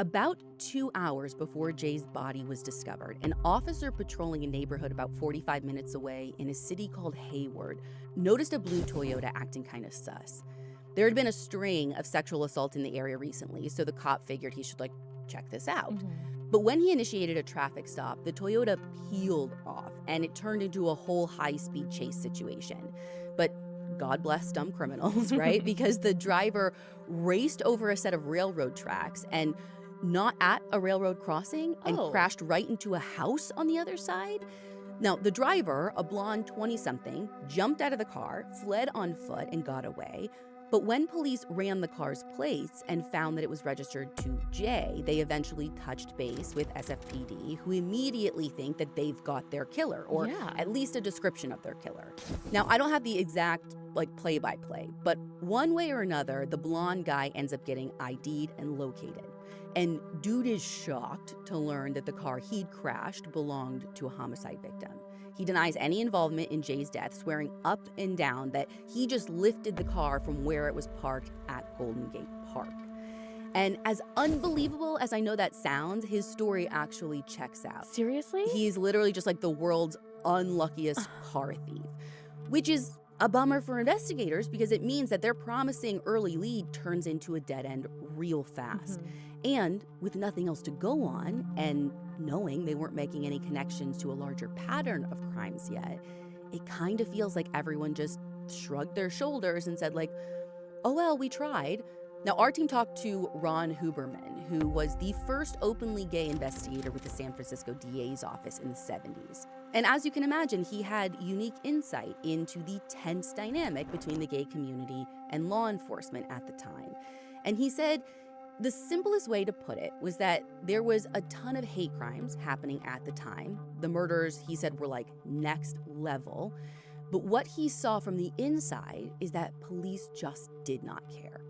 About 2 hours before Jay's body was discovered, an officer patrolling a neighborhood about 45 minutes away in a city called Hayward noticed a blue Toyota acting kind of sus. There had been a string of sexual assaults in the area recently, so the cop figured he should, check this out. But when he initiated a traffic stop, the Toyota peeled off, and it turned into a whole high-speed chase situation. But God bless dumb criminals, right? Because the driver raced over a set of railroad tracks and not at a railroad crossing and crashed right into a house on the other side. Now, the driver, a blonde 20-something, jumped out of the car, fled on foot, and got away. But when police ran the car's plates and found that it was registered to Jay, they eventually touched base with SFPD, who immediately think that they've got their killer, or at least a description of their killer. Now, I don't have the exact play-by-play, but one way or another, the blonde guy ends up getting ID'd and located. And dude is shocked to learn that the car he'd crashed belonged to a homicide victim. He denies any involvement in Jay's death, swearing up and down that he just lifted the car from where it was parked at Golden Gate Park. And as unbelievable as I know that sounds, his story actually checks out. Seriously? He's literally just the world's unluckiest car thief, which is a bummer for investigators because it means that their promising early lead turns into a dead end real fast. And with nothing else to go on, and knowing they weren't making any connections to a larger pattern of crimes yet, it kind of feels like everyone just shrugged their shoulders and said oh well, we tried. Now, our team talked to Ron Huberman, who was the first openly gay investigator with the San Francisco DA's office in the 70s. And as you can imagine, he had unique insight into the tense dynamic between the gay community and law enforcement at the time. And he said the simplest way to put it was that there was a ton of hate crimes happening at the time. The murders, he said, were next level. But what he saw from the inside is that police just did not care.